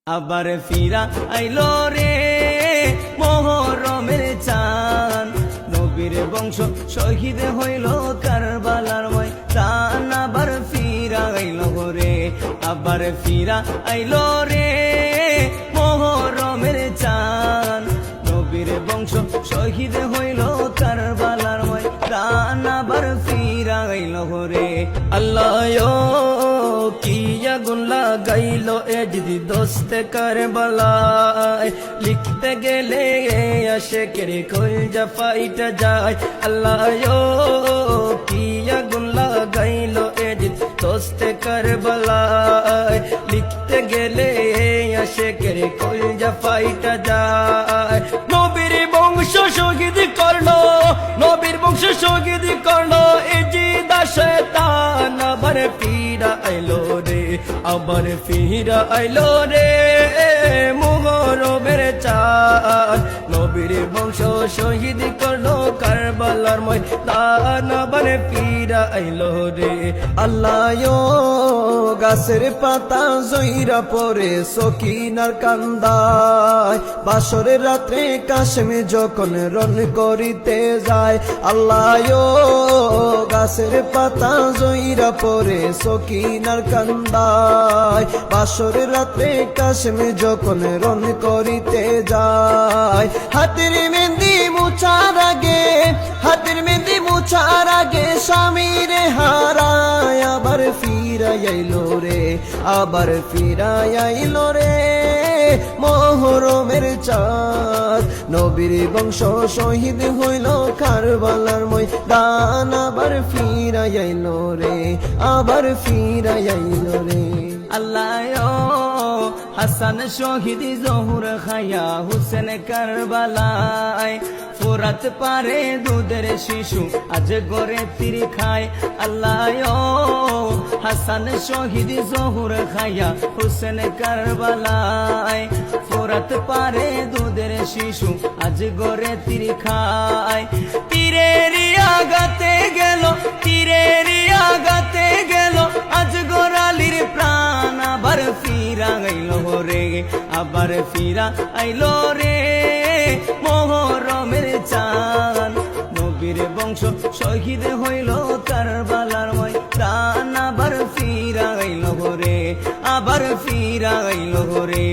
আবার ফিরা আইলো রে মোহরমের চাঁদ, নবীর বংশ শহীদ হইল কারবালার ময়দান। আবার ফিরা আইলো রে, আবার ফিরা আইলো রে মোহরমের চাঁদ, নবীর বংশ শহীদ হইল কারবালার ময়দান। আবার ফিরা আইলো রে। আল্লাহ কি আগুন লাগাইলো এ যদি দোস্তে কারবালায়, লিখতে গেলে আশেকের কলজা ফাইটা যায়। আল্লাহ কি আগুন লাগাইলো এ যদি দোস্তে কারবালায়, লিখতে গেলে আশেকের কলজা ফাইটা যায়। নবীর বংশ শহীদ করলো, নবীর বংশ শহীদ করলো এ জিদা শয়তান। আবার ফিরা আইলো রে, আবার ফিরা আইলো রে মুহরমের চাঁদ, নবীর বংশ শহীদ করলো কারবালার ময়দান। আবার ফিরা আইলো রে। আল্লাহ গাছের পাতা জইরা পরে সকিনার কান্দায়, বাসরের রাত্রে কাশেমে যখন রন করিতে যায়। আল্লাহ গাছের পাতা জইরা পরে সকিনার কান্দায়, বাসরের রাত্রে কাশেমে যখন রন করিতে যায়। হাতের মেহেন্দি মুছার আগে, হাতের মেহেন্দি মুছার আগে স্বামীর হারায়। আবার ফিরা আইলো রে, আবার ফিরা আইলো রে মোহরমের চাঁদ, নবীর বংশ শহীদ হইল কারবালার ময়দান। আবার ফিরা আইলো রে, আবার ফিরা আইলো রে। আল্লাহ হাসান শহীদ জহুর খায়া হুসেন কারবালায়, ফোরাত পারে দুধের শিশু আজ গড়ে তীর খায়। আল্লাহ হাসান শহীদ জহুর খায়া হুসেন কারবালায়, ফোরাত পারে দুধের শিশু আজ গড়ে তীর খায়। তীরের আগাতে গেল, তীরের আগাতে গেল আজ গোরালির প্রাণ। আবার ফিরা আইলো রে, আবার ফিরা আইলো রে মোহরমের চাঁদ, নবীর বংশ শহীদ হইল কারবালার ময়দান। আবার ফিরা আইলো রে, আবার ফিরা আইলো রে।